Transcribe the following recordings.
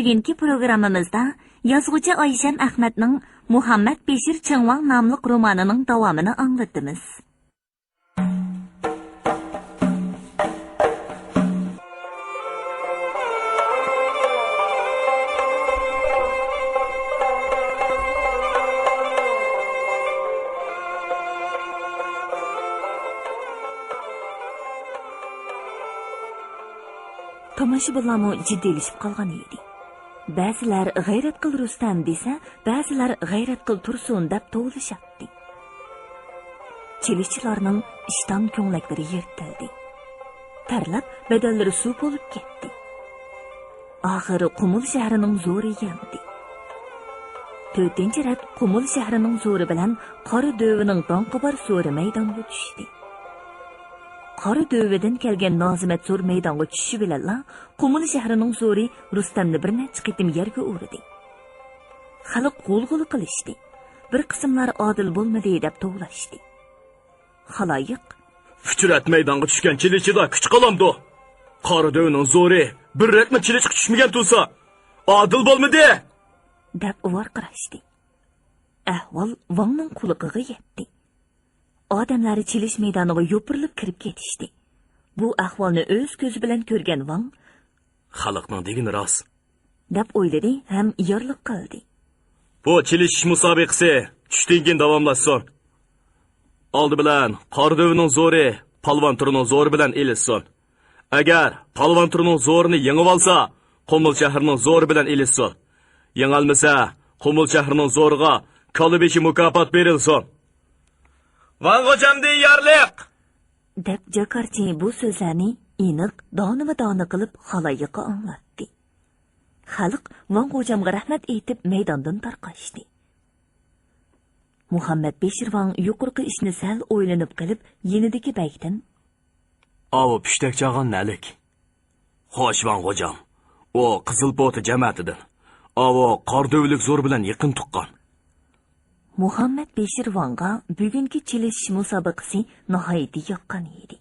Bugungi programmamizda yozuvchi Oyshan Ahmadning Muhammad Beshir Chingvang nomli romanining davomini anglatamiz. Tomoshabinlarmi jiddiylashib qolgan edi. Ba'zilar g'ayrat qil Rustam desa, ba'zilar g'ayrat qil Tursun deb tovlashadi. Chilishchilarning ishdan ko'ngliklari yertildi. Tarlab badallari suv bo'lib ketdi. Oxiri Qumul shahrining zo'ri yandi. 4-rat Qumul shahrining zo'ri bilan Qora Dövining donqobar zo'ri maydonga tushdi. Qora Dövidan kelgan Nozimat zo'r maydonga tushishi bilan Qumul shahrining zo'ri Rustamni bir necha qitim yerga urdi. Xalq g'ul-g'ul qilishdi. Bir qismlar odil bo'lmadi deb tovlashdi. Xaloyiq Fuchurat maydonga tushgan chilichida kuch qolamdi. Qora Dövining zo'ri bir ratma chilichga tushmagan tursa, odil bo'lmadi deb varqirashdi. Ahvol Vangning quliqiga yetdi. Odamlar chilish maydoniga yopirilib kirib ketishdi. Bu ahvolni o'z ko'zi bilan ko'rgan Vang xalqning degini rost deb o'yladi ham yorliq qildi. Bu chilish musobaqasi tushdan davomlashsin. Oldi bilan Qora Dövining zo'ri palvon turining zo'ri bilan elishsin. Agar palvon turining zo'rini yengib olsa, Qumul shahrining zo'ri bilan elishsin. Yengolmasa, Qumul shahrining zo'riga kolibeshi mukofot berilsin. Van hocamda yarliq deb Jakarchi bu so'zlarni aniq donima-dona qilib xaloyiqqa anglatdi. Xalq Van hocamga rahmat aytib maydondan tarqashdi. Muhammad Beshir Van yuqorqi ishni sal o'ylanib qilib, yenidagi baykdan "Avo pishtak chag'an nalik. Xo'sh Van hocam, o qizil poti jamoatidan. Avo Qora Dövilik zo'r bilan yaqin tuqqan." Muhammad Beshir Vanga bugungi chilishish musobaqasi nihoyatda yoqqan edi.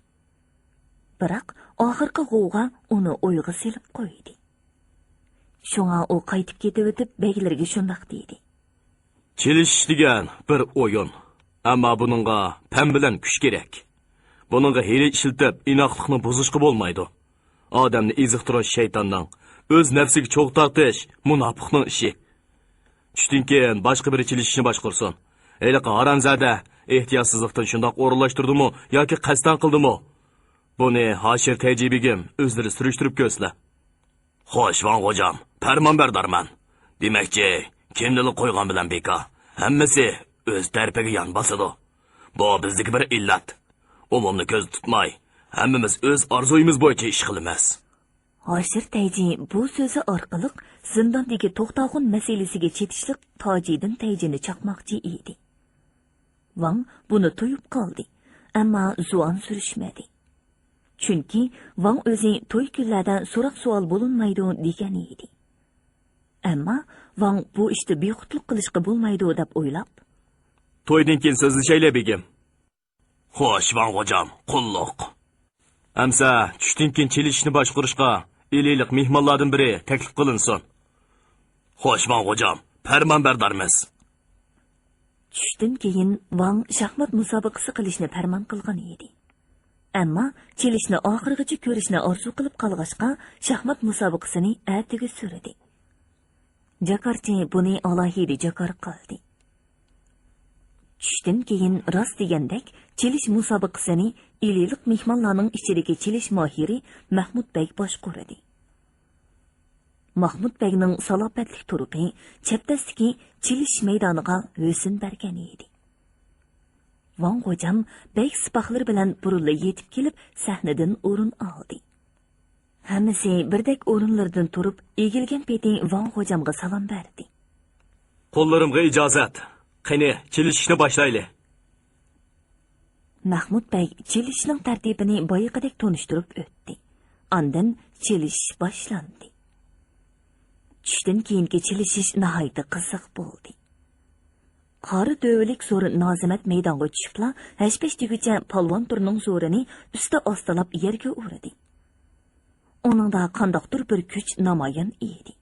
Biroq oxirgi g'ovg'a uni o'yga selib qo'ydi. Shunga u qaytib ketib o'tib beklarga shundoq dedi. Chilishish degan bir o'yin, ammo buningga pam bilan kuch kerak. Buningga hiyla ishiltib, inoqlikni buzishga bo'lmaydi. Odamni eziqtirish shaytonning, o'z nafsiga cho'g' tortish munofiqning ishi. Tushdan keyin boshqa bir chilishishni boshqarsin. Eliqa haramzada ehtiyotsizlikdan shundoq o'rinlashtirdimi yoki qasddan qildimi? Buni Hoshir Tayjibigim o'zlari surishtirib ko'rsla. Xo'sh, Van hocam, farmonbardorman. Demakchi, kimnili qo'ygan bilan beka, hammasi o'z tarafiga yon bosadi. Bu bizdagi bir illat. Umumni ko'z tutmay, hammamiz o'z orzuyimiz bo'yicha ish qilamiz. Hoshir Tayji bu so'zi orqali zindondagi to'xtag'un masalasiga chetishliq Tojiddin Tayjini chaqmoqchi edi. Vang buni to'yib qoldi, ammo zuon surishmadi. Chunki Vang o'zi to'y kunlardan so'roq savol bo'linmaydi degan edi. Ammo Vang bu ishni bexudlik qilishga bo'lmaydi deb o'ylab, "To'ydan keyin so'zlashaylar begim." "Xo'sh, Van hocam, qulluq. Amsa tushdan keyin chilishishni boshqarishga eliylik mehmonlardan biri taklif qilinsin." "Xo'sh, Van hocam, farmonbardormiz." Tushdan keyin Vang shaxmat musobaqasi qilishni farmon qilgan edi. Ammo chilishni oxirigacha ko'rishni orzu qilib qolg'ashqa shaxmat musobaqasini ertaga surdi. Jakarchi buni alohida jakor qildi. Tushdan keyin rost degandek chilish musobaqasini eliylik mehmonlarning ichidagi chilish mohiri Mahmud Bey boshqardi. Mahmud Beyning salobatlik turuqi chapdastiki chilish maydoniga husn bergan edi. Van hocam bey sipohlar bilan burilib yetib kelib sahnadan o'rin oldi. Hammasi birdek o'rinlardan turib, egilgan peti Van hocamga salom berdi. "Qo'llarimga ijozat. Qani, chilishishni boshlaylik." Mahmud Bey chilishning tartibini boyaqadek tunishtirib o'tdi. Ondan chilish boshlandi. Tushdan keyingi chilishish nihoyatda qiziq bo'ldi. Qora Dövilik zo'r Nozimat maydonga tushibla, hashpashtigacha palvon turining zo'rini usti ostilab yerga urdi. Oningda qandoqdir bir kuch namoyon edi.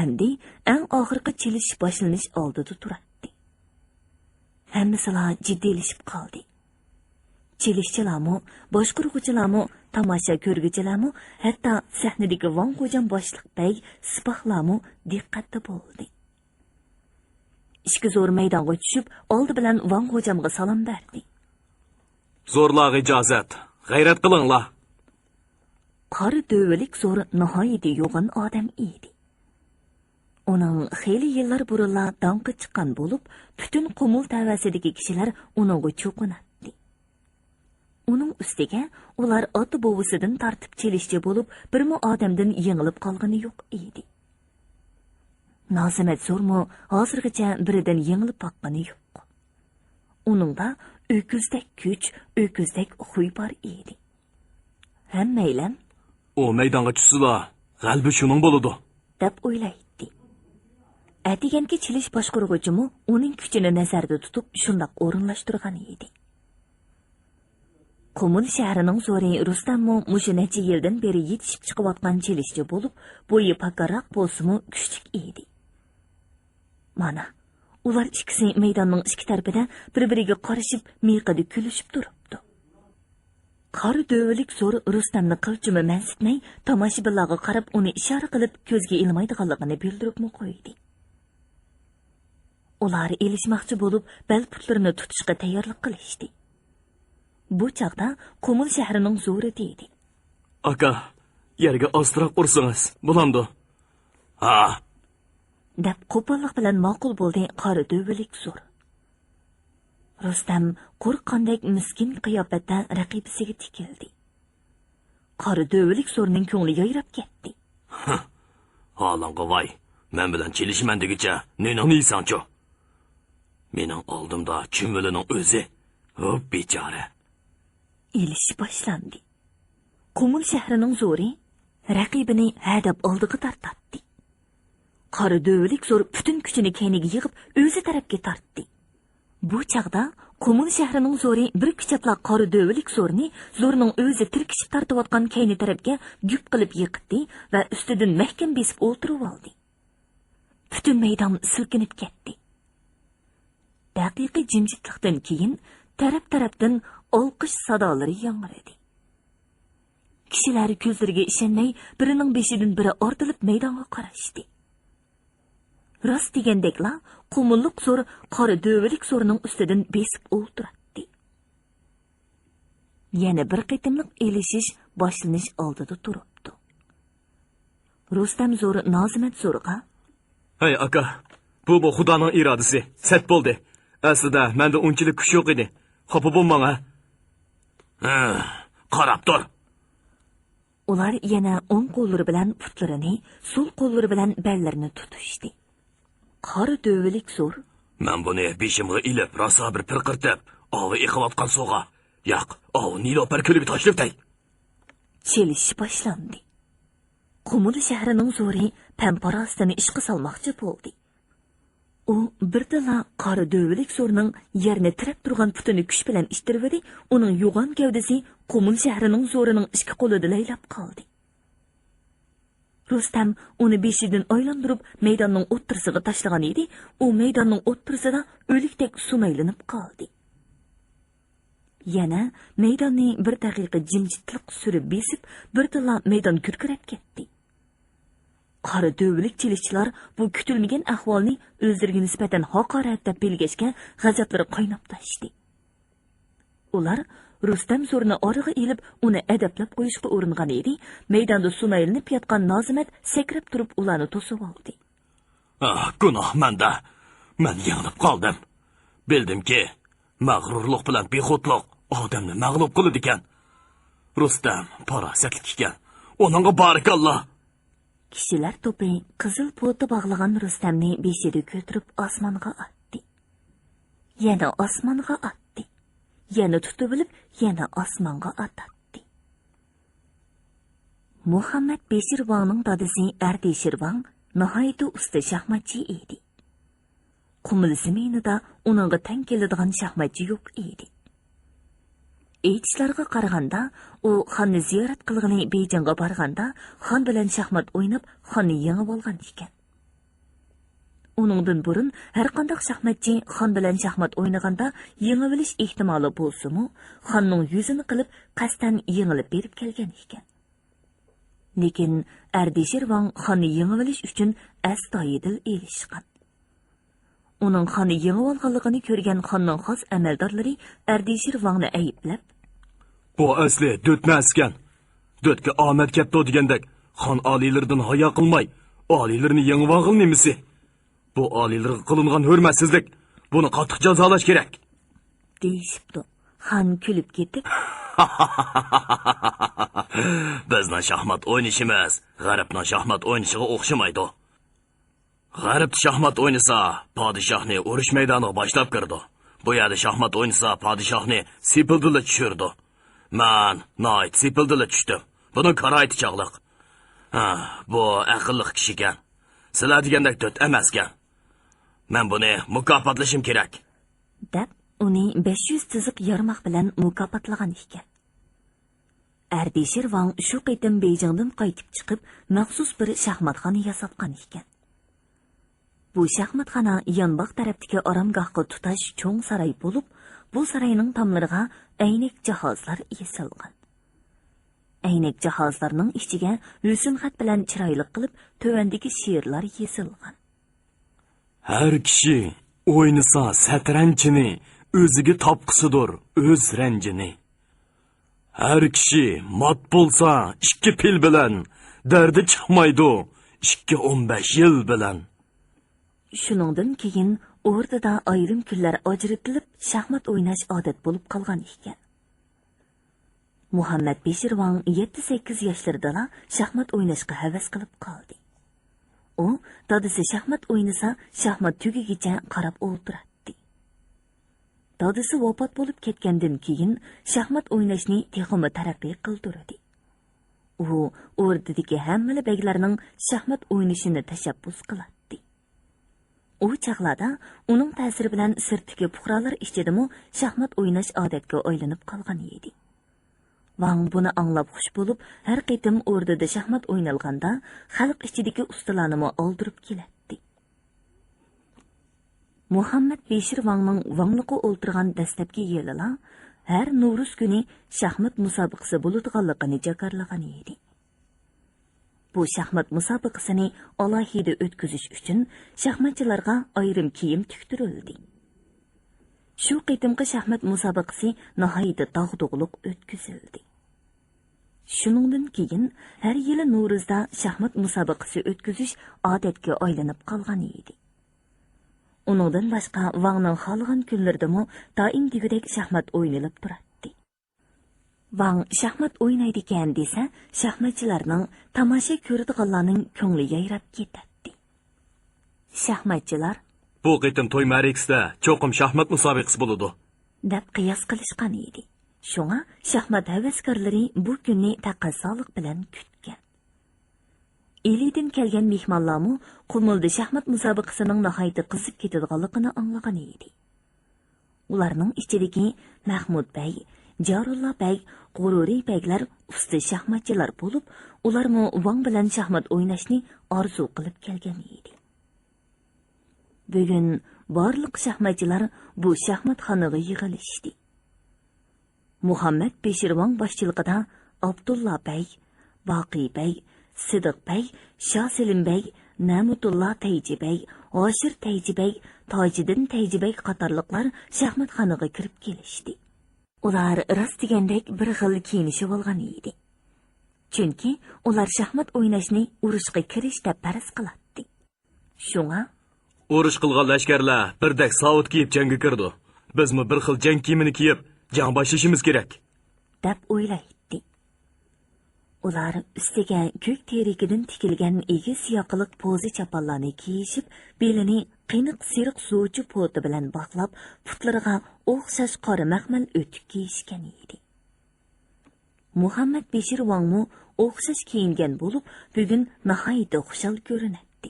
Әмді әң ақырқы челіш башланыш алдыды тұратты. Әмісіла жидделішіп қалды. Челішчіламы, башқұрғычыламы, тамаша көргічіламы, әтта сәхнедегі Ван Қожам башлық бәй сыпақламы диққатты болды. Ішкі зор майданға түшіп, алды білән Ван Қожамға салам бәрді. Зорлағы ijazat, ғайрат қылыңла. Qari dövülük zor nihayeti yoğun adam idi. Onun xeyli yıllar burunla danqı çıqqan bolup, bütün qumul təvəsidiki kişiler onunğa çoqunatdı. Onun üstüge, ular atı bovusidan tartib çelişçi bolup, birmi adamdan yengilip qalğını yo'q idi. Nazimet zormu, hazırgıca biridan yengilip baqqani yo'q. Onunda öküzdek güç, öküzdek huy bar idi. Hemmeylem, O maydonga tushsila, g'albi shuning bo'ladi, deb o'ylaydi. Atiganki chilish boshqaruvchimi uning kuchini nazarda tutib, shundoq o'rinlashtirgan edi. Qumul shahrining zo'ri Rustammo mushu necha yildan beri yetishib chiqayotgan chilishchi bo'lib, bo'yi pakaroq bo'lsa-mu kuchlik edi. Mana, ular ikkisi maydonning ikki tarafida bir-biriga qarashib, miqada kulishib turibdi. Qari dövülük zor Rustamni qilchimi mansitmay, tomoshabinlarga qarab uni ishora qilib ko'zga ilmaydiganligini bildiribmi qo'ydi. Ular elishmoqchi bo'lib, bel putlarini tutishga tayyorlik qilishdi. Bu chaqda Qumul shahrining zo'ri dedi. Aka, yerga ostroq ursangiz, bo'lamdi. Ha. Deb qo'pollik bilan ma'qul bo'ldi qari dövülük zor. Rustam qo'rqqandek miskin qiyofatda raqibisiga tikildi. Qari dövülük zo'rning ko'ngli yayrab ketdi. Halanga voy, men bilan chelishman degicha, neni yeysanchu? Mening oldimda chumilining o'zi, hop bechora. Elish boshlandi. Qumul shahrining zo'ri raqibini hadab oldiga tortdi. Qari dövülük zo'r butun kuchini kayniga yig'ib, o'zi tarafga tortdi. Bu chaqda Qumul shahrining zo'ri bir kuchaplab qari dövülük zo'rni zo'rning o'zi tirkishib tortayotgan kayni tarafga gup qilib yiqitdi va ustidan mahkam besib o'ltirib oldi. Butun maydon silkinib ketdi. Daqiqiy jimjitlikdan keyin taraf-tarafdan olqish sadolari yangradi. Kishilar ko'zlariga ishonmay, birining beshidan biri ortilib maydonga qarashdi. Rost degandekla Qumullik zo'r qari dövülük zo'rining ustidan besib o'ltirdi. Yana bir qitimliq elishish boshlanish oldida turibdi. Rustam zo'r Nazimat zo'rga: "Hey aka, bu Xudoning irodasi. Sat bo'ldi. Aslida menda unchalik kuch yo'q edi. Xafa bo'lmang ha." Qarab tur. Ular yana o'ng qo'llari bilan putlarini, so'l qo'llari bilan bellarini tutishdi. Qari dövülük zo'r: "Men buni beshimga ilib, rosa bir pirqirtib, ovi iqiyotgan so'g'a. Yo'q, ovi nilopar kulib tashlibday." Chelish boshlandi. Qumul shahrining zo'ri pamparastini ishqa solmoqchi bo'ldi. U birdala qari dövülük zo'rning yerni tirab turgan putini kuch bilan ishtiribdi, uning yo'g'on gavdasi Qumul shahrining zo'rining ikki qo'lida laylab qoldi. Rustam uni beshidan aylantirib maydonning o'ttirisiga tashlagan edi. U maydonning o'ttirisida o'likdek sumaylanib qoldi. Yana maydonni bir daqiqa jimjitlik surib besib, birdala maydon kurkirab ketdi. Qari dövülük chilishchilar bu kutilmagan ahvolni o'zlariga nisbatan haqorat deb belgashga g'azablari qaynab tashdi. Ular Rustam zo'rni origa ilib, uni adablab qo'yishga uringan edi. Maydonda sumaylanib yotgan Nazimat sakrab turib ularni to'sib oldi. Gunoh menda. Men yengilib qoldim. Bildimki, mag'rurlik bilan bexudlik odamni mag'lub qiladi ekan. Rustam farosatli ekan. Uningga barakalloh. Kishilar to'pi qizil pota bog'lagan Rustamni beshida ko'tarib osmonga otdi. Yana osmonga otdi. Yana tutib olib, yana osmonga otdi. Muhammad Beshirvonning dadasi Ardeshirvon nihoyat usta shaxmatchi edi. Qumul zaminida uningga teng keladigan shaxmatchi yo'q edi. Aytishlarga qaraganda, u xonni ziyorat qilgani Beyjingga borganda, xon bilan shaxmat o'ynab, xonni yengib olgan ekan. Uningdan burun har qanday shaxmatchi xon bilan shaxmat o'ynaganda yengib olish ehtimoli bo'lsa-mu, xonning yuzini qilib qasdan yengilib berib kelgan ekan. Lekin Ardeshir Vang xonni yengib olish uchun astoydil erishgan. Uning xonni yengib olganligini ko'rgan xonning xos amaldorlari Ardeshir Vangni ayblab, "Bu asli do'tni askan. Do'tga omad katta degandek, xon oliylaridan hayo qilmay, oliylarni yengib olg'il nemisi? Bu oliylarga qilingan hurmatsizlik. Buni qattiq jazolash kerak." deyishibdi. Xon kulib ketib, Bizning shaxmat o'ynashimiz g'arbning shaxmat o'ynishiga o'xshamaydi. G'arb shaxmat o'ynasa, podshohni urush maydoniga boshlab kirdi. Bu yerda shaxmat o'ynasa, podshohni sepildila tushirdi. Men noit sepildila tushdim. Buni qaraydi chog'liq. Bu aqlli kishi ekan. Sizlar degandek do't emaskan. Men buni mukofotlashim kerak. deb uni 500 tiziq yarmoq bilan mukofotlagan ekan. Ardeshir Vang shu qitim Beyjingdan qaytib chiqib, maxsus bir shaxmatxona yasatgan ekan. Bu shaxmatxona yonboq tarafdagi oromgohga tutash cho'ng saroy bo'lib, bu saroyning tomlariga aynak jihozlar yasalgan. Aynak jihozlarning ichiga rusum xat bilan chiroyli qilib tövandagi she'rlar yasalgan. Har kishi o'ynasa satranchini o'ziga topqisidir o'z ranjini. Har kishi mat bo'lsa 2 pil bilan dardi chiqmaydi 2-15 yil bilan. Shuningdan keyin o'rtada ayrim kunlar ajratilib shaxmat o'ynash odat bo'lib qolgan ekan. Muhammad Beshir Vang 7-8 yoshlarida shaxmat o'ynashga havas qilib qoldi. U dadasi shaxmat o'ynasa, shaxmat tugigicha qarab o'tiradi. Dadasi vafot bo'lib ketgandan keyin shaxmat o'ynashni texmi taraqqiy qildirdi. U o'rdadagi hamma beglarning shaxmat o'ynashini tashabbus qiladi. U chaqlarda uning ta'siri bilan sirtdagi puhralar ichidimi shaxmat o'ynash odatga aylanib qolgan edi. Vang buni anglab xush bo'lib, har qitim o'rdada shaxmat o'ynalganda xalq ichidagi ustalarni oldirib keladi. Muhammad Beshir Vangning Vangliqqa o'ltirgan dastlabki yillar har Navro'z kuni shaxmat musobaqasi bo'ladiganligini jakarlagan edi. Bu shaxmat musobaqasini alohida o'tkazish uchun shaxmatchilarga ayrim kiyim tiktirildi. Shu qitimqi shaxmat musobaqasi nihoyatda dog'dug'liq o'tkazildi. Shuningdan keyin har yili Navro'zda shaxmat musobaqasi o'tkazish odatga aylanib qolgan edi. Uningdan boshqa Vangning xolgan kunlardami doim degudek shaxmat o'ynalib turadi. Vang shaxmat o'ynaydigan desa, shaxmatchilarning tomosha ko'radiganlarning ko'ngli yayrab ketadi. Shaxmatchilar Bu qitim to'y ma'rikasida cho'qim shaxmat musobaqasi bo'ladi deb qiyos qilishgan edi. Shunga shaxmat havaskorlari bu kunni taqozolik bilan kutgan. Elidan kelgan mehmonlarmu Qumulda shaxmat musobaqasining nihoyatda qizib ketadiganligini anglagan edi. Ularning ichidagi Mahmud Bey, Jarullo Bey, G'ururiy Beylar usta shaxmatchilar bo'lib, ularmi Vang bilan shaxmat o'ynashni orzu qilib kelgan edi. Bugun barliq shaxmatchilar bu shaxmatxonaga yig'ilishdi. Muhammad Beshir Vang boshchiligida Abdulla Bey, Boqiy Bey, Sidiq Bey, Shoselim Bey, Namutullah Tayji Bey, Oshir Tayji Bey, Tojiddin Tayji Bey qatorliqlar shaxmatxonaga kirib kelishdi. Ular rost degandek bir xil kiyinishib olgan edi. Chunki ular shaxmat o'ynashni urushga kirish deb faraz qiladi. Shunga urush qilgan lashkarlar birdek savut kiyib jangga kirdi. Bizmi bir xil jang kiyimini kiyib jang boshlashimiz kerak deb o'ylaydi. Ular ustiga ko'k terikidan tikilgan egiz yoqiliq po'zi chaponlarni kiyishib, belini qiniq siriq suvchi poti bilan bog'lab, putlariga o'xshash qora maxmal o'tik kiyishgan edi. Muhammad Beshir Vangmu o'xshash kiyingan bo'lib, bugun nihoyatda xushal ko'rinadi.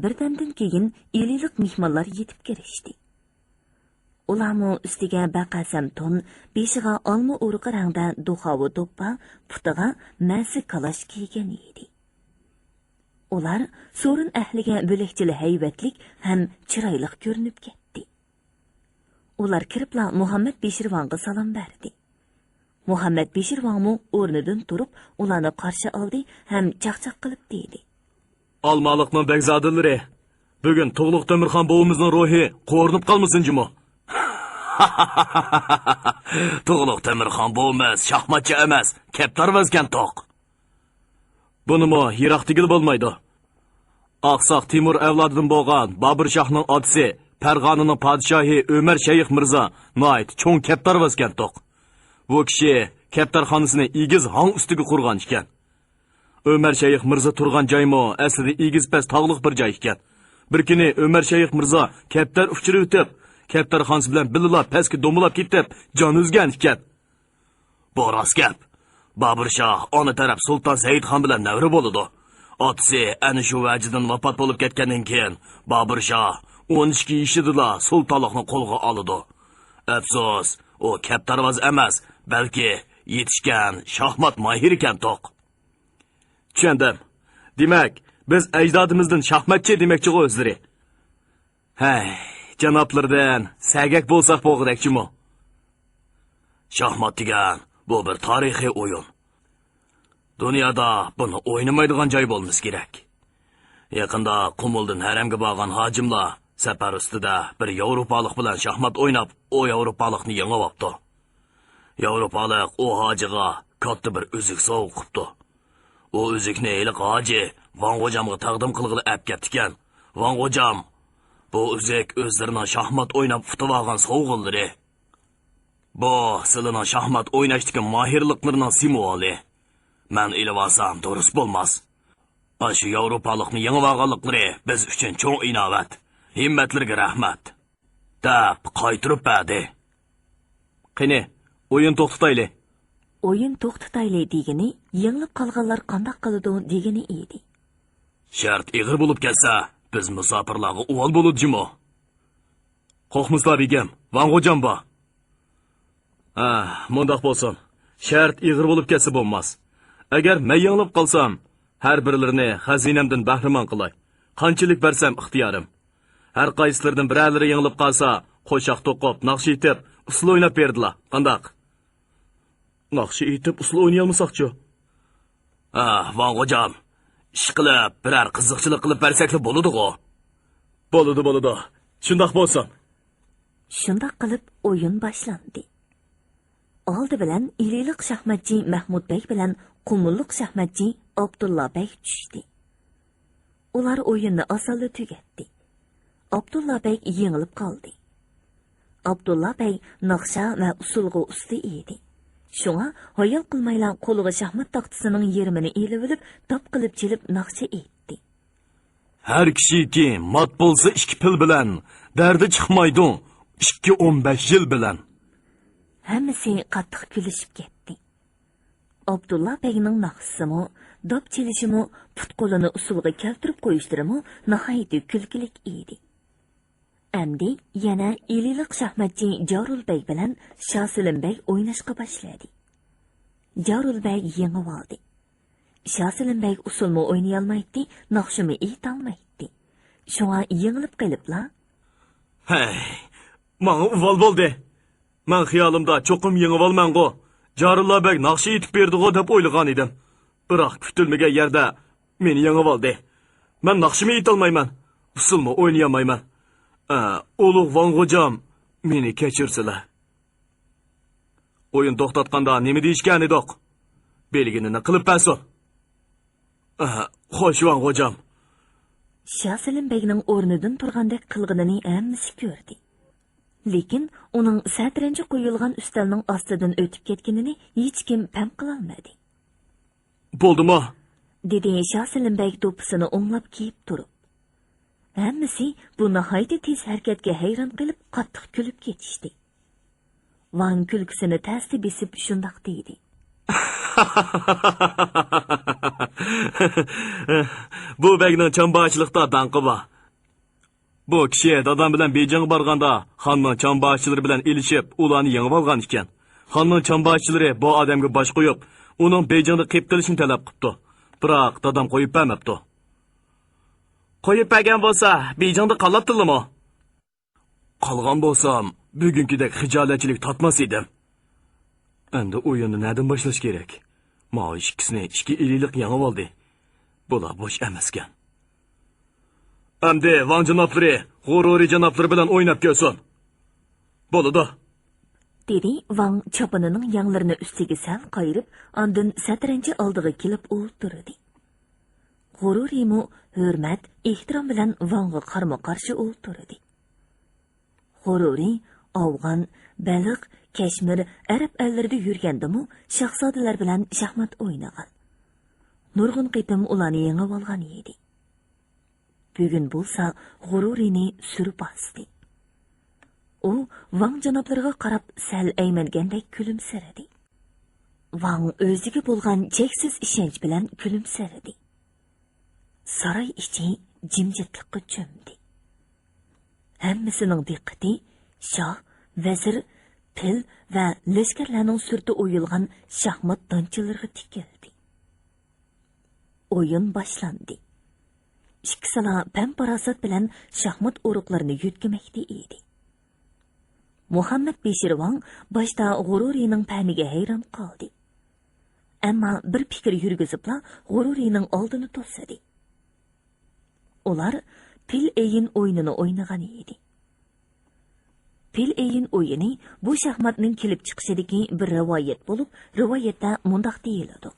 Birdamdan keyin 50lik mehmonlar yetib kelishdi. Ularmu ustiga baqasam ton, beshiga olma o'riqi rangda duxovi do'ppa, putiga masi kalash kiygan edi. Ular sorun ahliga bo'lakchili haybatlik ham chiroyli ko'rinib ketdi. Ular kiribla Muhammad Beshirvonga salom berdi. Muhammad Beshirvonmu o'rnidan turib, ularni qarshi oldi ham chaqchaq qilib dedi. Almaliqning begzodilari, bugun Tug'luq Temirxon bovimizning ruhi qo'rinib qolmasin jimo. Tug'luq Temirxon bovimiz shaxmatchi emas, kaptarvazgan toq. Bunimi yiroq tigil bo'lmaydi. Aqsoq Timur avlodidan bo'lgan Bobur shohning otasi, Farg'onaning podshohi Umar Shayx Mirzo noit cho'ng kaptarvazgan toq. Bu kishi kaptarxonasini egiz hang ustiga qurgan ekan. Umar Shayx Mirzo turgan joymo aslida egiz pas tog'liq bir joy ekan. Bir kuni Umar Shayx Mirzo kaptar uchirib o'tib, kaptarxonasi bilan billab pastga domlab ketib, jon uzgan ekan. Bu rost gap. Bobur shoh ona taraf Sulton Saidxon bilan navra bo'ldi. Otasi ana shu vajidan vafot bo'lib ketgandan keyin Bobur shoh 12 yashidila sultonlikni qo'lga oldi. Afsus, u kaptarvoz emas, balki yetishgan shaxmat mahir ekan to'q. Tushundim. Demak, biz ajdodimizdan shaxmatchi demoqchi o'zlari. Hay, janoblardan sagak bo'lsak bo'g'idakchimi? Shaxmat degan bu bir tarixiy o'yin. Dunyoda buni o'ynamaydigan joy bo'lmasi kerak. Yaqinda Qumuldan haramga borgan hojimlar safar ustida bir Yevropalik bilan shaxmat o'ynab, o Yevropalikni yengib oldi. Yevropalik o hojiga katta bir uzuk sovg'a qildi. O uzukni eliq hoji Van G'ojamga taqdim qilg'ili olib ketgan. Van G'ojam bu uzuk o'zlarining shaxmat o'ynab futib olgan sovg'alari. Bu sizlarning shaxmat o'ynashdagi mohirliklarining simvoli. Men ilivasam durust bo'lmas. Aşı Yevropalikni yengib olganliklari biz uchun cho'ng inovat. Himmatlarga rahmat. Dab qaytirib berdi. Qani, o'yin to'xtatayli. O'yin to'xtatayli degani, yengilib qolganlar qanday qiladi degani edi. Shart ig'ir bo'lib kelsa, biz musofirlarga uvol bo'ludjimo. Qo'qmislar begim, Van G'ojam bor. Mundoq bo'lsin. Shart ig'ir bo'lib kelsa bo'lmas. Agar men yengilib qolsam, har birlarini xazinamdan bahramon qilay. Qanchalik bersam ixtiyorim. Har qaysilaridan biralari yengilib qolsa, qo'shoq to'qib, naqsh etib, usul o'ynab berdilar. Qandaq? Naqsh etib, usul o'ynay olmasaqchi? Van G'ojam, ish qilib, birar qiziqchilik qilib bersakli bo'ladi-ku. Bo'ladi. Shundoq bo'lsin. Shundoq qilib o'yin boshlandi. Oldi bilan Ililiq shaxmatchi Mahmud bey bilan Qumulliq shaxmatchi Abdulla bey tushdi. Ular o'yinni osonda tugatdi. Abdulla bey yengilib qoldi. Abdulla bey naqsha va usulga usta edi. Shunga hayol qilmaylan qo'liga shaxmat taxtasining yerimini elib olib, top qilib chilib naqsha etdi. Har kishiki mat bo'lsa 2 pil bilan, dardi chiqmaydi 2-15 yil bilan. Hammasi qattiq kulishib ketdi. Abdulla beyning naqsimi, dop chilishimi, put qo'lini usulga keltirib qo'yishtirimi nihoyatda kulkilik edi. Endi yana Ililiq shaxmatchi Jarul bey bilan Shosilim bey o'ynashga boshladi. Jarul bey yengib oldi. Shosilim bey usulni o'ynay olmaydi, naqshini aytolmaydi. Shunga yengilib qolibla. Hey, menga uvol bo'ldi. Men xiyolimda cho'qim yengib olman-ku. Jarullar bey naqshi etib berdi-ku deb o'ylagan edim. Biroq kutilmagan yerda meni yengib oldi. Men naqshimni aytolmayman, usulni o'ynay olmayman. Ulug' Van G'ojam meni kechirsilar. O'yin to'xtatganda nima deyishgan edik? Belgini qilib bersin. Xo'sh Van G'ojam. Shosilim beyning o'rnidan turgandek qilganini hammasi ko'rdi. Lekin uning satranji qo'yilgan ustalning ostidan o'tib ketganini hech kim pam qila olmadi. Bo'ldimi? Dedi Shosilim bey to'pisini o'nglab kiyib turib. Hammasi bu nihoyatda tez harakatga hayron qilib qattiq kulib ketishdi. Van kulkusini tasdi besib shundoq deydi. Bu begning chambarchilikda danqi bor. Bu kishi dadam bilan Bejingga borganda xonning chambarchilari bilan elishib, ularni yengib olgan ekan. Xonning chambarchilari bu odamga bosh qo'yib, uning Bejingda qilib qilishini talab qilibdi. Biroq dadam qo'yib bermabdi. Qo'yib bergan bo'lsa, Bejingda qolibdimi? Qolgan bo'lsam, bugünkidek xijolatchilik tatmas edim. Endi o'yinni neden boshlash kerak? Maosh ikkisini 2 ililik yangib oldi. Bular bosh emaskan. Endi Van janoblari, g'ururi janoblari bilan o'ynab ko'rsin. Bo'ladi. dedi Van chopinining yanglarini ustiga sal qayirib, ondan satranchi oldiga kelib o'tirdi. G'ururimu hurmat, ehtirom bilan Vanga qarama-qarshi o'tirdi. G'ururi Afg'on, Baliq, Kashmir, Arab ellarida yurgandimu shahzodalar bilan shaxmat o'ynagan. Nurg'un qitim ularni yengib olgan edi. Bugun bo'lsa G'ururini surib bosdi. U Van janoblariga qarab sal aymangandek kulimsiradi. Van o'ziga bo'lgan cheksiz ishonch bilan kulimsiradi. Saroy ichi jimjitlikqa cho'mdi. Hammasining diqqati shoh, vazir, pil va lashkarlarning surti o'yilgan shaxmat donchilariga tikildi. O'yin boshlandi. Ikkisilar pam-parasat bilan shaxmat o'riqlarini yutkamoqda edi. Muhammad Beshirvon boshda G'ururining fahmiga hayron qoldi. Ammo bir fikr yurgizibla G'ururining oldini to'sadi. Ular pil eyin o'yinini o'ynagan edi. Pil eyin o'yini bu shaxmatning kelib chiqishidagi bir rivoyat bo'lib, rivoyatda mundoq deyiladi.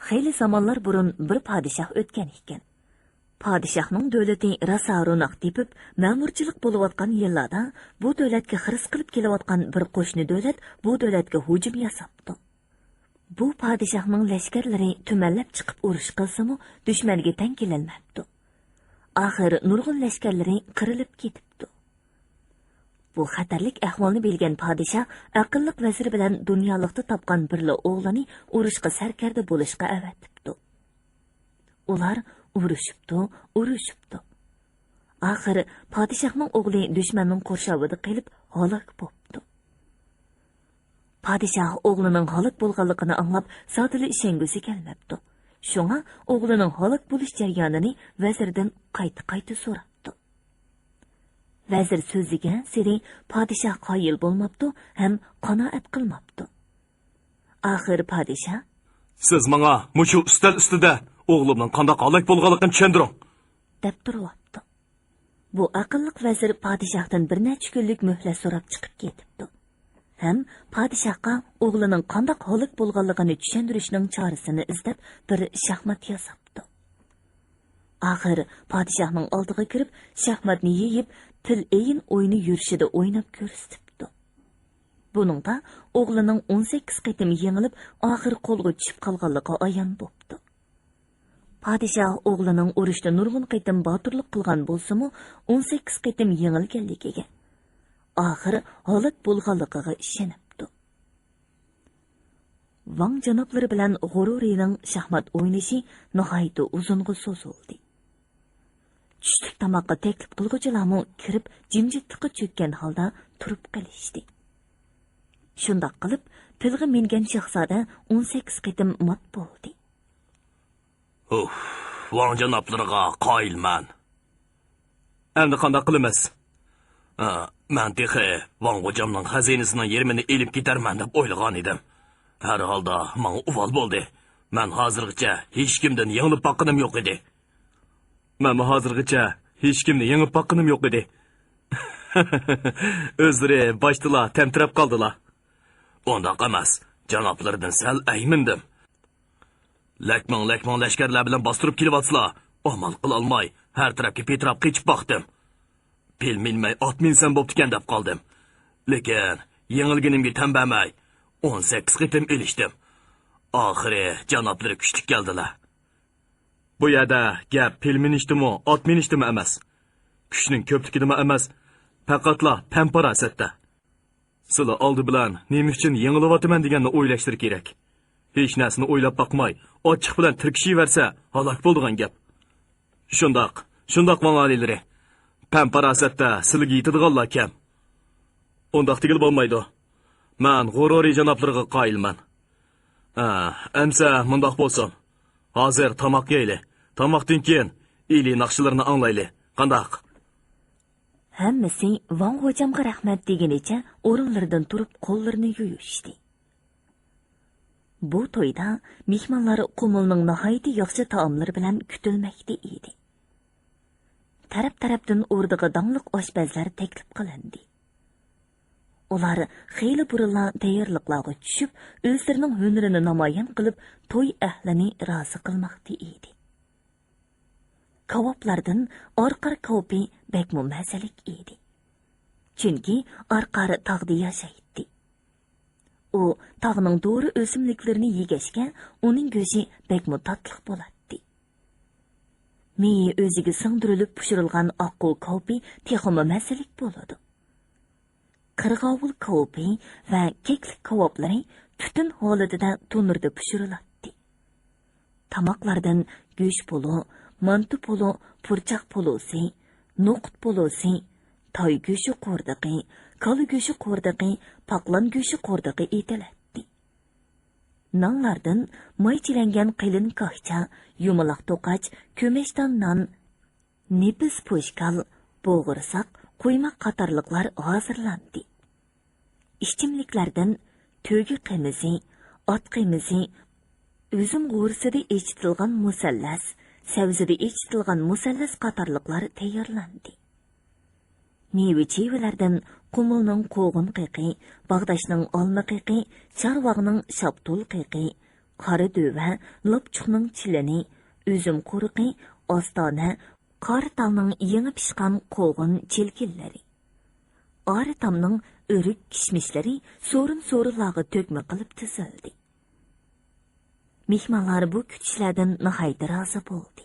Xeyli zamonlar burun bir podshoh o'tgan ekan. Podshohning davlati rosa ro'naq tepib, ma'murchilik bo'layotgan yillarda bu davlatga xiris qilib kelayotgan bir qo'shni davlat bu davlatga hujum yasabdi. Bu podshohning lashkarlari tumanlab chiqib urush qilsa-mu, dushmanga teng kelolmabdi. Oxir nurg'un lashkarlari qirilib ketibdi. Bu xatarlik ahvolni bilgan podshoh aqlliq vazir bilan dunyolikda topgan birla o'g'lini urushga sarkarda bo'lishga avatibdi. Ular urushibdi. Oxir podshohning o'g'li dushmanning qurshovida qilib halok bo'ldi. Podshoh o'g'lining halok bo'lganligini anglab, sodili ishongusi kelmabdi. Shunga o'g'lining halok bo'lish jarayonini vazirdan qayta so'rabdi. Vazir so'ziga siri podshoh qoyil bo'lmabdi, ham qanoat qilmabdi. Oxir podshoh: "Siz menga mushu ustal ustida o'g'limning qanday halok bo'lganligini tushuntiring" deb turibdi. Bu aqlliq vazir podshohdan bir necha kunlik muhlat so'rab chiqib ketibdi. Ham podshohga o'g'lining qanday halok bo'lganligini tushuntirishning chorasini izlab bir shaxmat yasabdi. Oxir podshohning oldiga kirib, shaxmatni yeyib, pil eyin o'yini yurishida o'ynab ko'rsatibdi. Buningda o'g'lining 18 qitim yengilib, oxir qo'lga tushib qolganligi ayon bo'pti. Podshoh o'g'lining urushda nurg'un qitim botirlik qilgan bo'lsa-mu, 18 qitim yengilganligiga, oxir holat bo'lganligiga ishonibdi. Van janoblari bilan G'ururining shaxmat o'ynashi nihoyatda uzunga so'zildi. Tushlik tamoqqa taklif qilguvchilarmi kirib jimjitlikqa cho'kkan holda turib qolishdi. Shundoq qilib, pilg'i mingan shahzoda 18 qitim mat bo'ldi. Van janoblariga qoyilman. Endi qanday qilamiz? Men texi Van hojamning xazinasining yerimini elib ketarman deb o'ylagan edim. Har holda menga uvol bo'ldi. Men hozirgacha hech kimdan yengilib boqqanim yo'q edi. O'zlari boshdilar, tamtirab qoldilar. Undaq emas, janoblaridan sal aymindim. Lakmon lashkarlar bilan bostirib kelyapsizlar. Amal qila olmay, har tarafga petrab qechib boqdim. Pil minmay ot minsam bo'ptikan deb qoldim. Lekin yengilganimga tanbamay 18 qitim ilishdim. Oxiri janoblari kuchli keldilar. Bu yerda gap pil minishdimi, ot minishdimi emas. Kuchning ko'pligidimi emas, faqatla pamparasatda. Sizlar oldi bilan nima uchun yengilyapman deganni o'ylashtir kerak. Hech narsani o'ylab boqmay, ochiq bilan tirkishiversa, halok bo'ladigan gap. Shundoq ma'nolilari. Pamparasatda sizlarga yetadiganlar kam. Undaq tegil bo'lmaydi. Men G'ururi janoblariga qoyilman. Amsa mundoq bo'lsin. Hozir tomoq yeyli. Tomoqdan keyin ili naqshilarini anglayli. Qandaq? Hammasi Van hocamga rahmat degenicha o'rinlaridan turib qo'llarini yuvishdi. Bu to'yda mehmonlar Qumulning nihoyatda yaxshi taomlar bilan kutilmoqda edi. Taraf-tarafdan o'rdiga dongliq oshpazlar taklif qilindi. Ular xeyli burunla tayyorliqlarga tushib, o'zlarining hunarini namoyon qilib, to'y ahlini rozi qilmoqda edi. Kavoblardan orqar kavobi bakmu mazalik edi. Chunki orqar tog'da yashaydi. U tog'ning do'ri o'simliklarini yegashga, uning go'shi bakmu tatliq bo'ladi. Meyi o'ziga singdirilib pishirilgan oqqu kavobi texmi mazalik bo'ladi. Qirg'ovul kavobi va keklik kavoblari tutun holatida to'nirda pishiriladi. Tamoqlardan go'sht puli, mantu puli, purchaq pulusi, no'qut pulusi, toy go'shi qo'rdiqi, koli go'shi qo'rdiqi, paqlon go'shi qo'rdiqi etiladi. Nonlardan moychilangan qilin qo'hcha, yumaloq to'qach, ko'mashdan non, nepis po'shkal, bo'g'irsoq, quymoq qatorliqlar hozirlandi. Ichimliklardan to'gi qimizi, ot qimizi, uzum g'ursida echitilgan musallas, savzida echitilgan musallas qatorliqlar tayyorlandi. Meva-chevalardan Qumulning qo'g'in qiqi, Bag'dashning olma qiqi, Charvog'ning shaptul qiqi, qora dova, lopchuqning chilini, uzum quruqi, ostona, qoritamning yangi pishgan qo'g'in chilkillari. Oritamning o'rik kishmishlari so'rin-so'rinlarga to'kma qilib tizildi. Mehmonlar bu kutishlardan nihoyat rozi bo'ldi.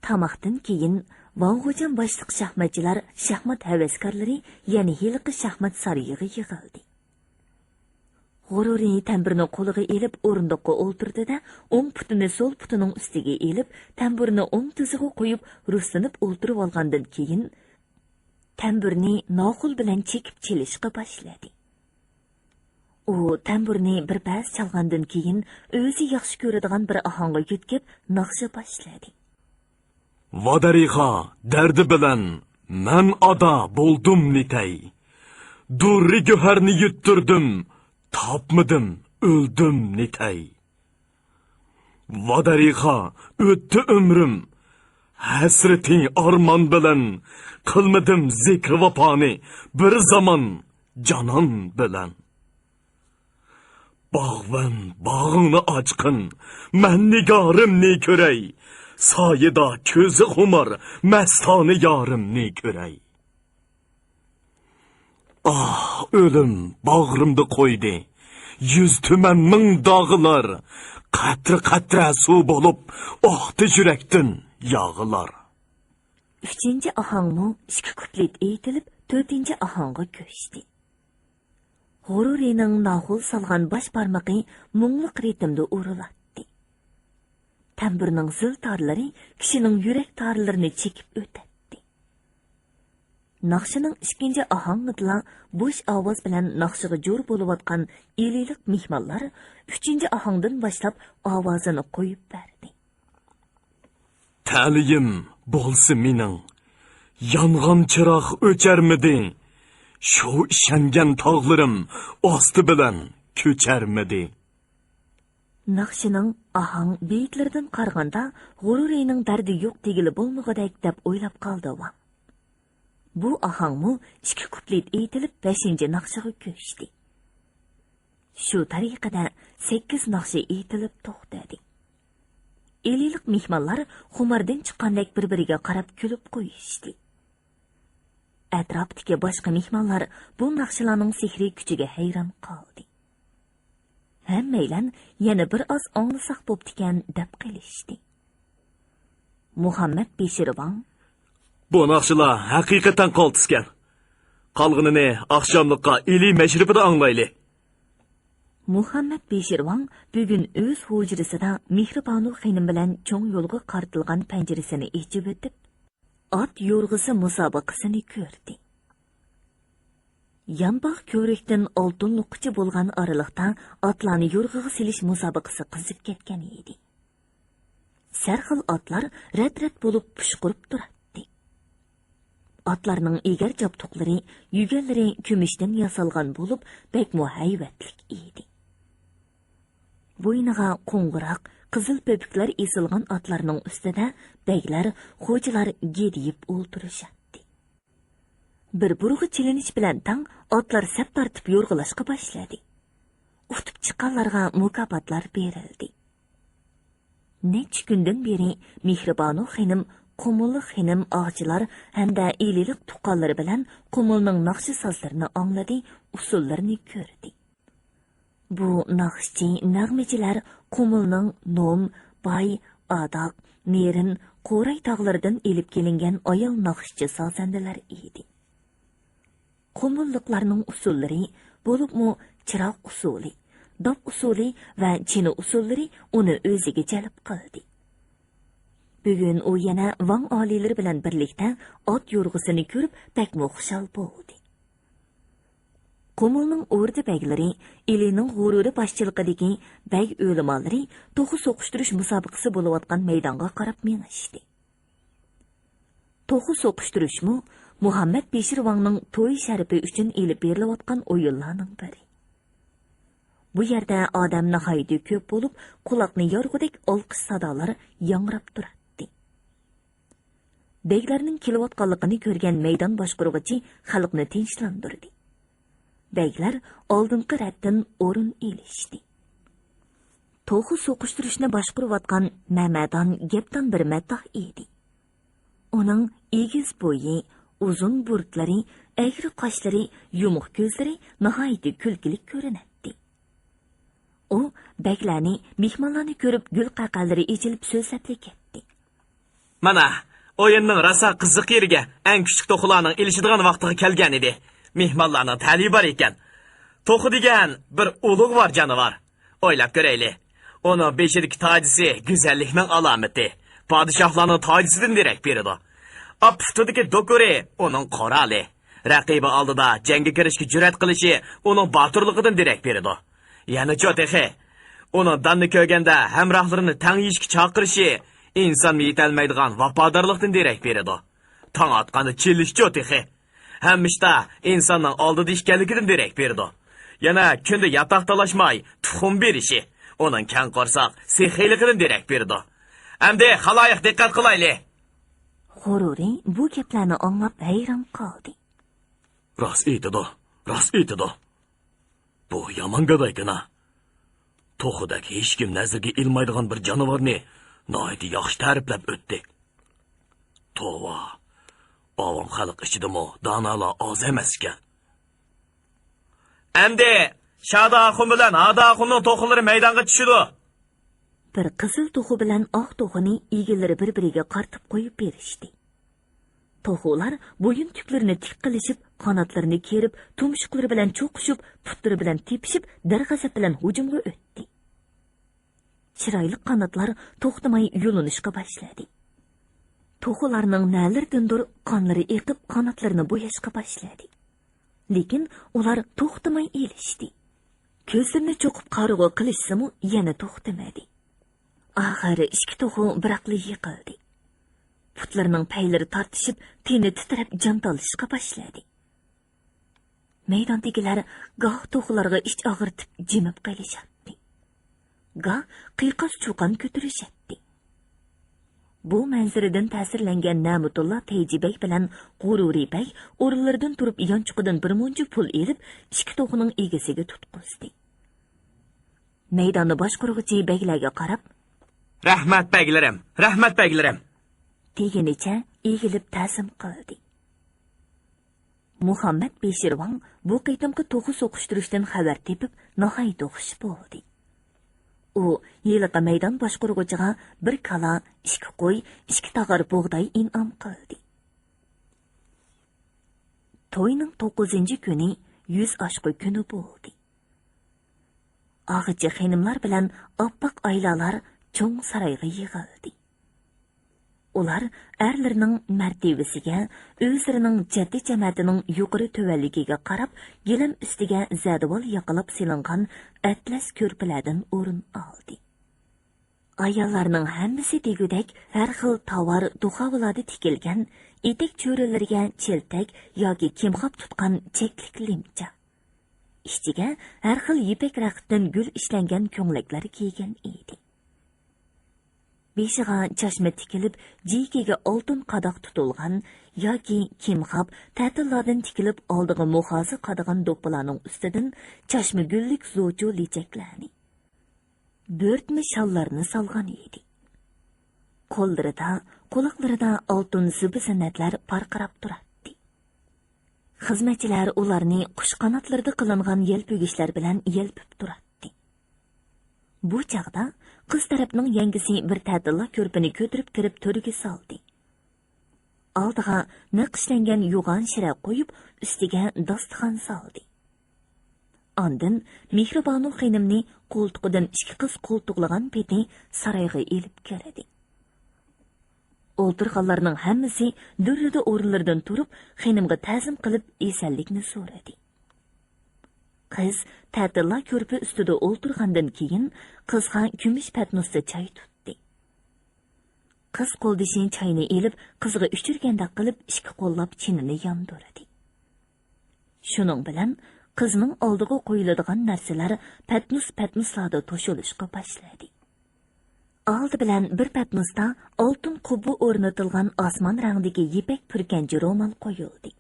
Tamoqdan keyin Van hocam boshliq shaxmatchilar, shaxmat havaskorlari yana yilqi shaxmat sariyiga yig'ildi. G'ururi tamburni qo'liga elib o'rindiqqa o'ltirdi-da, o'ng putini so'l putining ustiga elib, tamburni o'ng tizig'iga qo'yib, ruslanib o'ltirib olgandan keyin tamburni noqul bilan chekib chelishga boshladi. U tamburni bir pas chalgandan keyin o'zi yaxshi ko'radigan bir ohangga yetkib, naqsha boshladi. Vadariha derdi bilen men ada buldum nitey. Durri göherni yutturdim, tapmadım, öldüm nitey. Vadariha öttü ömrüm, hasretin arman bilen, kılmadım zikri vapani, bir zaman canan bilen. Bağven bağını açkın, men nigarım ne körey. Sayıda közü humar, mestani yarım ne körey. Ah, ölüm bağrımda koydu. 100 tümenmin dağılar, qatra su bolup, oqti yürektin yağılar. 3. ahangmu 2 kuplet eğitilip, 4. ahanga köştü. G'ururining nahul salgan baş parmaqi mungluq ritimda urilatdi. Tamburning zil torlari kishining yurak torlarini chekib o'tadi. Naqshining 2. ahangida bo'sh ovoz bilan naqshiga jo'r bo'layotgan eliylik mehmonlar 3. ahangdan boshlab ovozini qo'yib berdi. Ta'lim bo'lsa mening, yongan chiroq o'charmidi? Shu ishongan tog'larim osti bilan ko'charmidi? Naqshining ahang beyitlardan qaraganda g'ururining dardi yo'q degili bo'lmag'idek deb o'ylab qoldi u. Bu ahangmu 2 kuplet aytilib 5. naqshiga ko'chdi. Shu tariqada 8 naqshi aytilib to'xtadi. Eliylik mehmonlar xumardan chiqqandek bir-biriga qarab kulib qo'yishdi. Atrofdagi boshqa mehmonlar bu naqshilarning sehriy kuchiga hayron qoldi. Hammaylan yana bir oz anglasak bo'ptikan deb qilishdi. Muhammad Beshirvon: Bu naqshilar haqiqatan qoltiskan. Qolg'inini oqshomliqqa ili mashribida anglayli. Muhammad Beshirvon bugun o'z hujrasida Mehribonu xonim bilan cho'ng yo'lga qartilgan panjarasini echib o'tib, ot yo'rg'isi musobaqasini ko'rdi. Yanbaq ko'rikdan oltinliqchi bo'lgan oraliqda otlarni yo'rg'iga silish musobaqasi qizib ketgan edi. sarxil otlar rat-rat bo'lib pushqurib turadi. Otlarning egar jabtuqlari, yuganlari kumushdan yasalgan bo'lib, bakmo hayvatlik edi. Bo'yniga qo'ng'iroq, qizil pöpüklar esilgan otlarning ustida baglar, xo'jalar gediyib o'ltirishadi. Bir burg'i chilinish bilan tang otlar sap tortib yo'rg'ilashga boshladi. Utib chiqqanlarga mukofotlar berildi. Necha kundan beri Mehribonu xonim, Qumulli xonim og'chilar hamda elilik tuqqanlari bilan Qumulning naqshi sozlarini angladi, usullarini ko'rdi. Bu naqshchi nag'machilar Qumulning nom, bay, adoq, nerin, qo'ray tog'laridan elib kelingan ayol naqshchi sozandalar edi. Qumulliqlarning usullari bo'libmi chiroq usuli, dob usuli va chini usullari uni o'ziga jalb qildi. Bugun u yana Vang oliylari bilan birlikda ot yo'rg'isini ko'rib bakmo xushal bo'ldi. Qumulning o'rdi baglari, elining g'ururi boshchiligidagi bag o'limonlari to'g'ri so'qishtirish musobaqasi bo'layotgan maydonga qarab mengishdi. To'g'ri so'qishtirishmi Muhammad Beshir Vangning to'y sharifi uchun elib berilayotgan o'yinlarning biri. Bu yerda odam nihoyatda ko'p bo'lib, quloqni yorg'udek olqish sadolari yangrab turadi. Beglarning kelayotganligini ko'rgan maydon boshqaruvchi xalqni tinchlantirdi. Beglar oldingi ratdan o'rin elishdi. To'g'ri so'qishtirishni boshqarayotgan Mamadon gapdan bir maddoh edi. Uning egiz bo'yi, uzun burtlari, egri qoshlari, yumuq ko'zlari nihoyatda kulgili ko'rinadi. U baglarni, mehmonlarni ko'rib gul qaqallari echilib so'zlab ketdi. Mana, o'yinning rosa qiziq yeriga eng kichik to'qlarning ilishadigan vaqtiga kelgan edi. Mehmonlarning ta'li bor ekan. To'qi degan bir ulug' bor jonivor. O'ylab ko'raylik. Uni beshidagi tojisi go'zallikning alomati. Podshohlarning tojisidan derak beradi. Aptudagi dokori uning qorali. Raqibi oldida jangga kirishga jur'at qilishi uning botirligidan derak beradi. Yana cho'texe. Uni danni ko'rganda hamrohlarini tang yeyishga chaqirishi inson yetalmaydigan vafodorlikdan derak beradi. Tong otganda chilish cho'texe. Hammishda insonning oldida ishkanligidan derak berdi. Yana kunda yatoq talashmay tuxum berishi uning kang qorsoq sexiyligidan derak berdi. Endi xaloyiq diqqat qilaylik. G'ururi bu gaplarni anglab hayron qoldi. Rost aytdi. Bu yomon gadaykana. To'xidagi hech kim nazarga ilmaydigan bir jonivorni noiti yaxshi ta'riflab o'tdi. Tova. Ovam xalq ichidami donalar oz emas ekan. Endi Shadoxun bilan Adoxunning to'qilari maydonga tushdi. Bir qizil to'xu bilan oq to'xining egillari bir-biriga qartib qo'yib berishdi. To'xular bo'yin tuklarini tik qilishib, qanotlarini kerib, tumshuqlari bilan cho'qishib, putlari bilan tepishib, darg'azab bilan hujumga o'tdi. Chiroyli qanotlar to'xtamay yo'linishga boshladi. To'xularning nalaridandir qonlari eqib, qanotlarini bo'yashga boshladi. Lekin ular to'xtamay elishdi. Ko'zlarini cho'qib qarg'u qilishsa-mu, yana to'xtamadi. Oxiri ikki to'xu biraqli yiqildi. Putlarining paylari tortishib, teni titrab jantalishga boshladi. Maydondagilar goh to'xularga ich og'irtib jimib qolishadi. Goh qiyoqas cho'qon ko'tarishadi. Bu manzaradan ta'sirlangan Namutulla Tejibek bilan G'ururi bek o'rinlaridan turib yonchuqidan bir muncha pul elib, ikki to'xining egasiga tutqizdi. Maydonni boshqaruvchi beklarga qarab, Rahmat baglarim. Degenicha egilib ta'zim qildi. Muhammad Beshir Vang bu qitimqi to'xi so'qishtirishdan xabar tepib, nihoyatda xush bo'ldi. U yiliqa maydon boshqaruvchiga bir kala, 2 qo'y, 2 tog'or bug'doy in'om qildi. To'yning 9-kuni 100 oshqo kuni bo'ldi. Og'ichi xonimlar bilan oppoq oilalar cho'ng saroyga yig'ildi. Ular erlarining martabasiga, o'zlarining jaddi jamiyatining yuqori tuvanligiga qarab, gilam ustiga zadivol yoqilib silingan atlas ko'rpalardan o'rin oldi. Ayollarning hammasi degudek har xil tovar duxovlarda tikilgan etik cho'rilarga cheltak yoki kimxob tutgan cheklik limcha. Ishchiga har xil yipak raqtdan gul ishlangan ko'nglaklar kiygan edi. Beshiga chashma tikilib, jikiga oltin qadoq tutilgan yoki kimxob ta'tillardan tikilib oldiga muhozi qadigan do'ppilarning ustidan chashma gullik zo'chu lichaklarni bo'rtmi shallarni solgan edi. Qo'llarida, quloqlarida oltin zubi sanatlar parqirab turardi. Xizmatchilar ularni qush qanotlarida qilingan yelpigishlar bilan yelpib turardi. Bu chaqda qiz tarafning yangisi bir ta'tilla ko'rpini ko'tirib kirib to'riga soldi. Oldiga naqshlangan yo'g'on shira qo'yib, ustiga dasturxon soldi. Ondan Mehribonul xonimni qo'ltiqidan ikki qiz qo'ltiqlagan peti saroyga elib kirdi. O'ltirganlarning hammasi durrida o'rinlaridan turib, xonimga ta'zim qilib esallikni so'radi. Qiz ta'tilla ko'rpa ustida o'ltirgandan keyin qizga kumush patnosda choy tutdi. Qiz qo'ldishin choyni elib, qizga uchirganda qilib ikki qo'llab chinini yondirdi. Shuning bilan qizning oldiga qo'yiladigan narsalar patnoslarda to'shilishga boshladi. Oldi bilan bir patnosda oltin qubi o'rnatilgan osmon rangdagi yipak purkanchi ro'mol qo'yildi.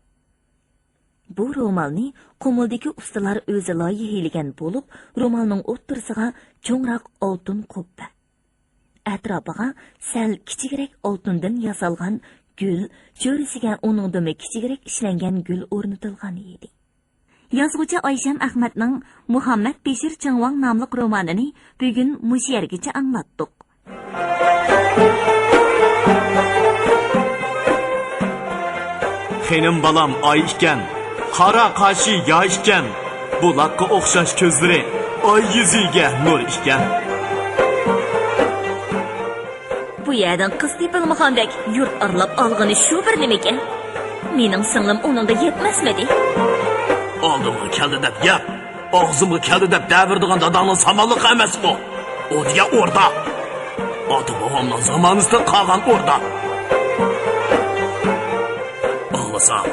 Bu ro'molni qumildagi ustalar o'zi loyihalagan bo'lib, ro'molning o'ttirisiga cho'ngroq oltin qubba, atrofiga sal kichikroq oltindan yasalgan gul, cho'risiga uningdimi kichikroq ishlangan gul o'rnatilgan edi. Yozuvchi Oysham Ahmadning Muhammad Beshir Chingvang nomli romanini bugun mush yergacha anglatdik. Xenim balam ay ekan, qara qashi yoy ekan, buloqqa o'xshash ko'zlari oy yuziga nur ekan. Bu yerdan qiz tepilmagandek yurt arlab olg'ini shu bir nima ekan? Mening singlim uningga yetmasmidi? Oldimga keldi deb gap, og'zimga keldi deb davirdigan dadangning samonliq emas bu. O degan o'rda. Ota-bobomning zamonida qolgan o'rda. Olmasam,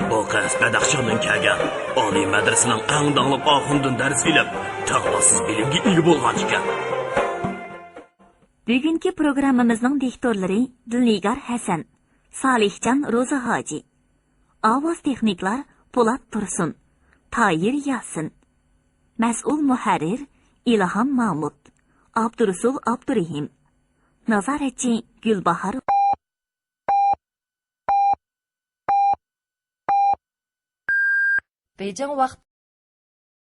bu qiz Badaxshondan kelgan oliy madrasaning eng dongli oxundan dars ilib, tag'osiz bilimga ega bo'lgan ekan. Bugungi programmamizning diktorlari Dilnigar Hasan, Salihjon Ro'za Hoji, ovoz texniklar Po'lat Tursun, Toyir Yasin, mas'ul muharrir Ilhom Mahmud, Abdurasul Abdurahim, nazoratchi Gulbahor. Beijing vaqt